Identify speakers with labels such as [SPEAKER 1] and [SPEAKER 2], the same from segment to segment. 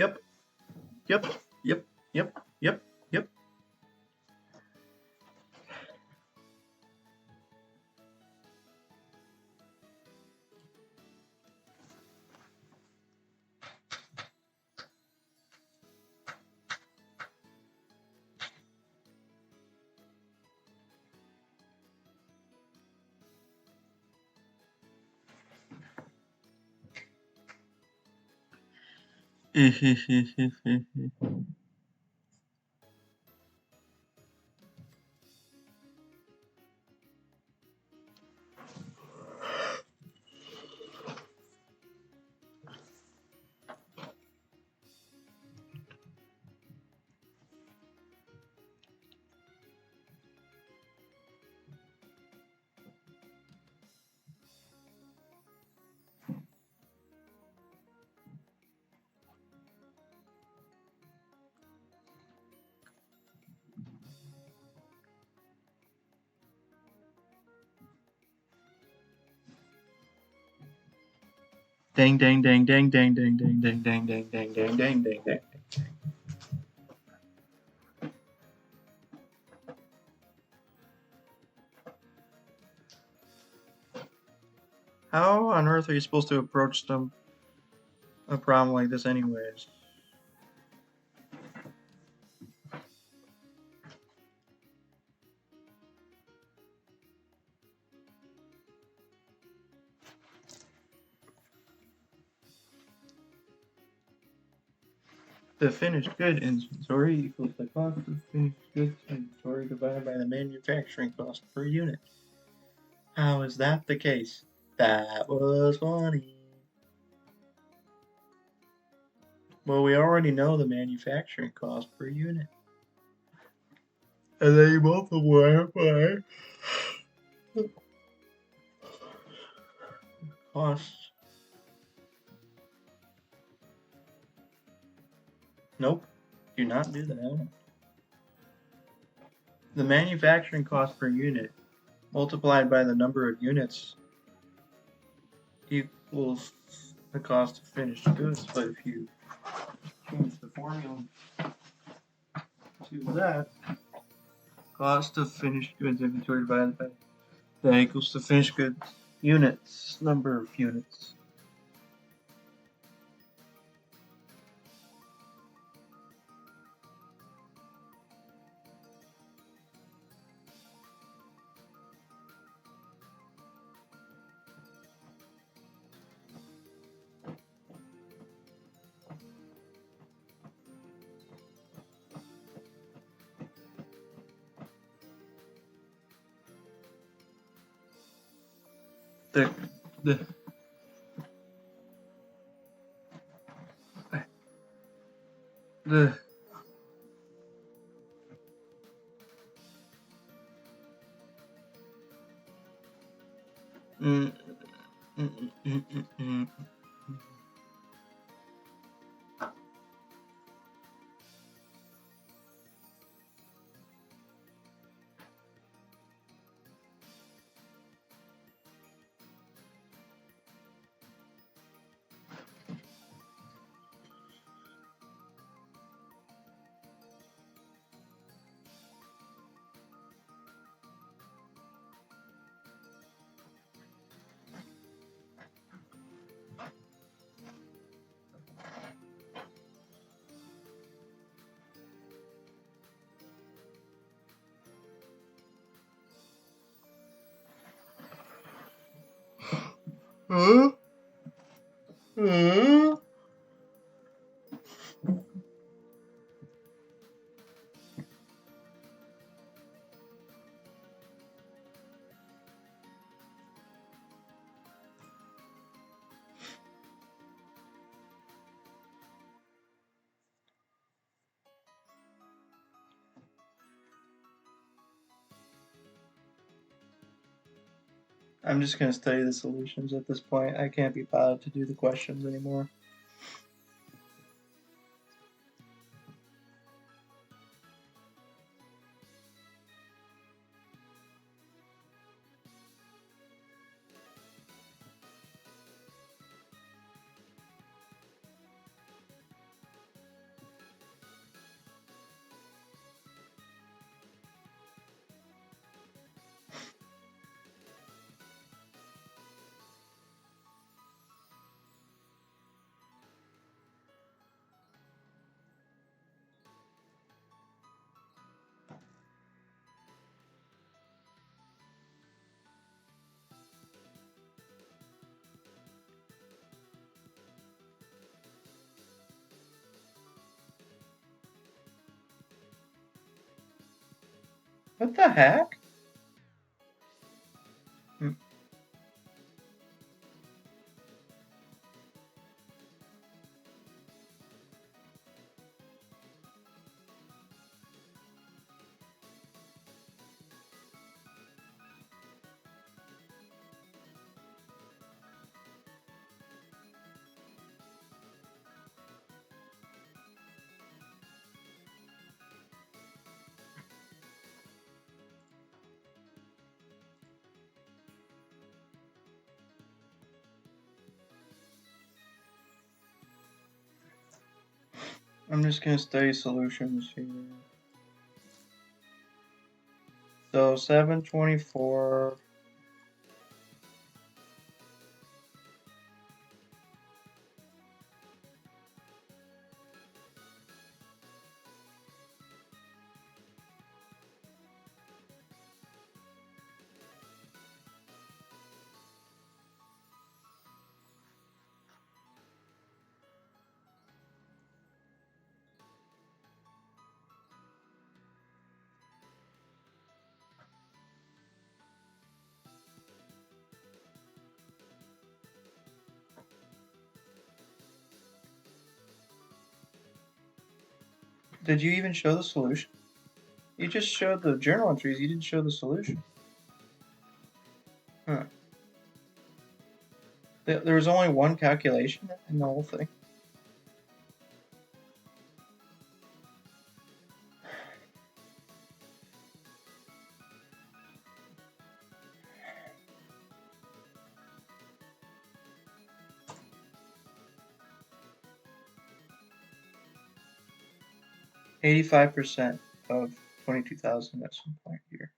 [SPEAKER 1] Yep. Yep. Yep. Yep. Yep. Yep. Dang, dang, dang, dang, dang, dang, dang, dang, dang, dang, dang, dang, dang, dang, dang. How on earth are you supposed to approach a problem like this anyways? The finished good inventory equals the cost of finished goods inventory divided by the manufacturing cost per unit. How is that the case? That was funny. Well, we already know the manufacturing cost per unit. And then you multiply it by cost. Nope, do not do that. The manufacturing cost per unit multiplied by the number of units equals the cost of finished goods. But if you change the formula to that, cost of finished goods inventory divided by that equals the finished goods units, number of units. The the mm, mm, mm, mm, mm, mm. Huh? Huh? I'm just gonna study the solutions at this point. I can't be bothered to do the questions anymore. What the heck? I'm just gonna study solutions here. So 724. Did you even show the solution? You just showed the journal entries, you didn't show the solution. Huh. There was only one calculation in the whole thing. %85 of 22,000 at some point here.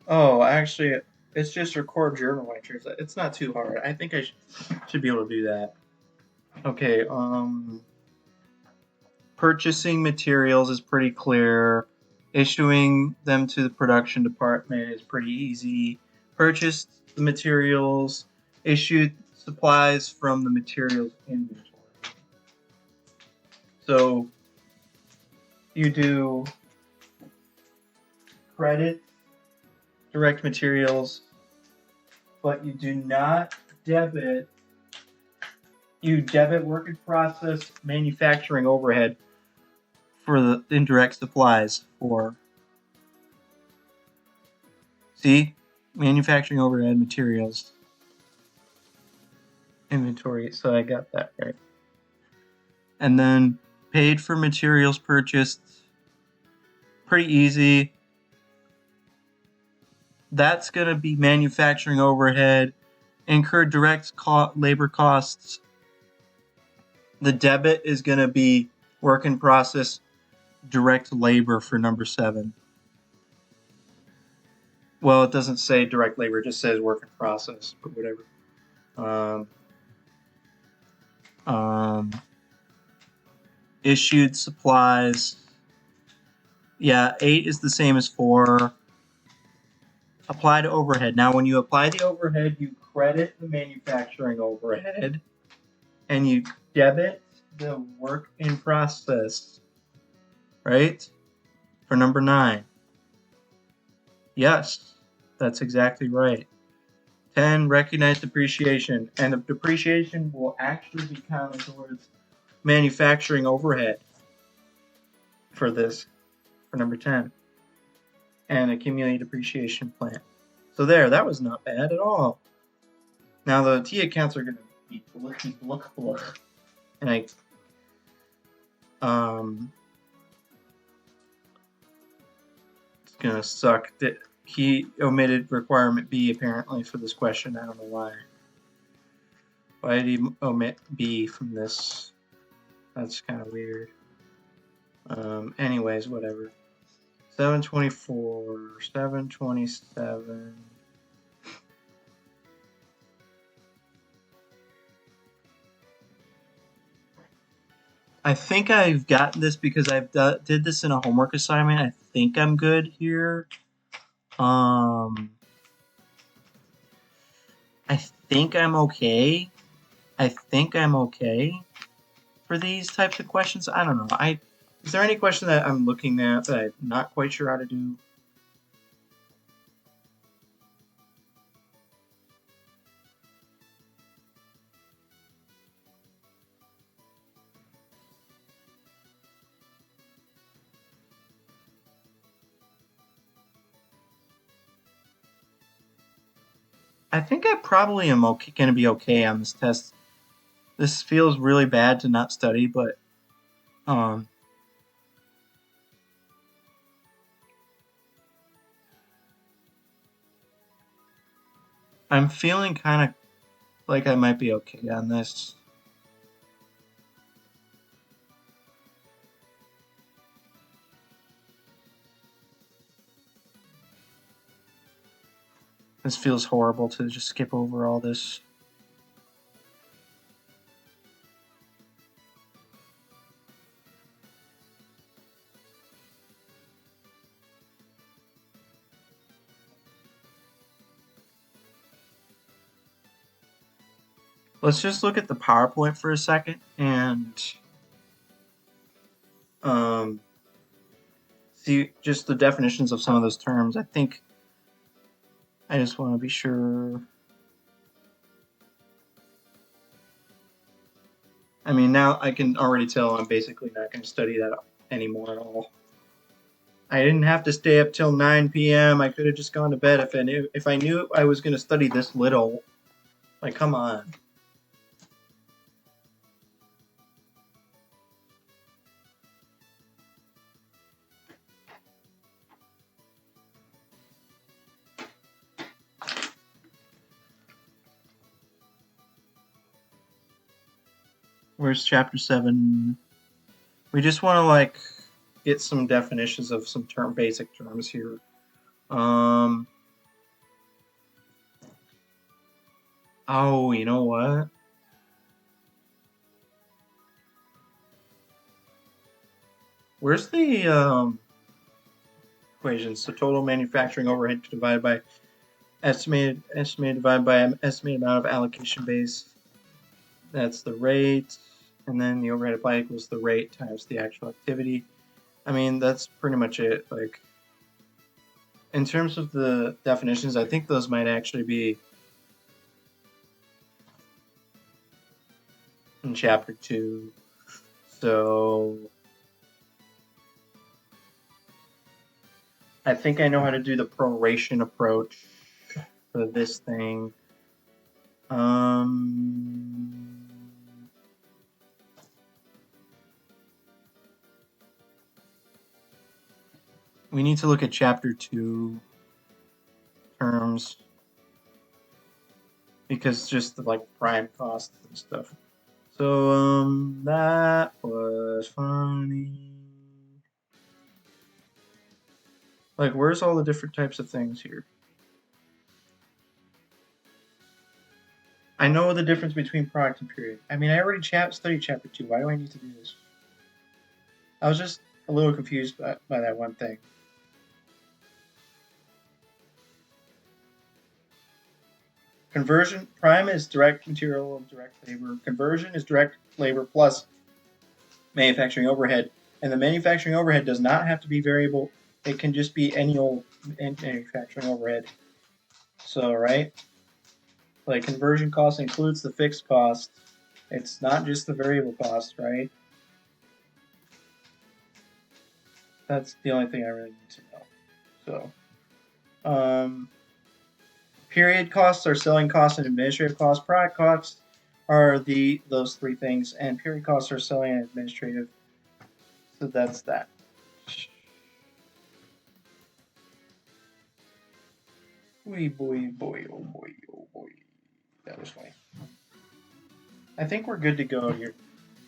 [SPEAKER 1] Oh, actually, it's just record journal entries. It's not too hard. I think I should be able to do that. Okay, purchasing materials is pretty clear. Issuing them to the production department is pretty easy. Purchased the materials, issued supplies from the materials inventory. So you do credit direct materials, but you do not debit. You debit work in process manufacturing overhead for the indirect supplies for, see, manufacturing overhead materials inventory. So I got that right. And then paid for materials purchased, pretty easy. That's going to be manufacturing overhead, incurred direct labor costs. The debit is going to be work in process direct labor for number 7. Well, it doesn't say direct labor, it just says work in process, but whatever. Issued supplies. Yeah, 8 is the same as 4. Apply to overhead. Now, when you apply the overhead, you credit the manufacturing overhead, and you debit the work in process, right? For number 9. Yes, that's exactly right. 10, recognize depreciation. And the depreciation will actually be counted towards manufacturing overhead for this, for number 10. And accumulated depreciation plan. So there, that was not bad at all. Now the T accounts are going to be blah. And it's going to suck that he omitted requirement B apparently for this question. I don't know why. Why did he omit B from this? That's kind of weird. Anyways, whatever. 724, 727. I think I've gotten this because I've did this in a homework assignment. I think I'm good here. I think I'm okay. I think I'm okay for these types of questions. I don't know. Is there any question that I'm looking at that I'm not quite sure how to do? I think I probably am okay, going to be okay on this test. This feels really bad to not study, but um, I'm feeling kind of like I might be okay on this. This feels horrible to just skip over all this. Let's just look at the PowerPoint for a second and see just the definitions of some of those terms. I think I just want to be sure. I mean, now I can already tell I'm basically not going to study that anymore at all. I didn't have to stay up till 9 p.m. I could have just gone to bed if I knew I was going to study this little. Like, come on. Where's chapter 7? We just want to like get some definitions of some basic terms here. Oh, you know what? Where's the equations? So total manufacturing overhead divided by estimated divided by estimated amount of allocation base. That's the rate, and then the overhead applied equals the rate times the actual activity. I mean, that's pretty much it. Like, in terms of the definitions, I think those might actually be in chapter 2. So I think I know how to do the proration approach for this thing. We need to look at chapter 2 terms because just the like prime costs and stuff. So that was funny. Like, where's all the different types of things here? I know the difference between product and period. I mean, I already studied chapter 2. Why do I need to do this? I was just a little confused by that one thing. Conversion, prime is direct material and direct labor. Conversion is direct labor plus manufacturing overhead. And the manufacturing overhead does not have to be variable. It can just be any old manufacturing overhead. So, right? Like, conversion cost includes the fixed cost. It's not just the variable cost, right? That's the only thing I really need to know. So, period costs are selling costs and administrative costs. Product costs are those three things, and period costs are selling and administrative. So that's that. Boy, boy, boy, oh boy, oh boy. That was funny. I think we're good to go here.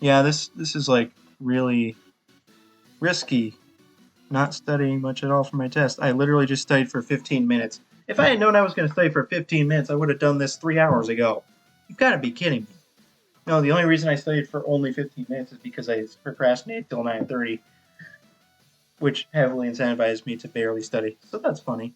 [SPEAKER 1] Yeah, this is like really risky. Not studying much at all for my test. I literally just studied for 15 minutes. If I had known I was going to study for 15 minutes, I would have done this 3 hours ago. You've got to be kidding me. No, the only reason I studied for only 15 minutes is because I procrastinated till 9:30, which heavily incentivized me to barely study. So that's funny.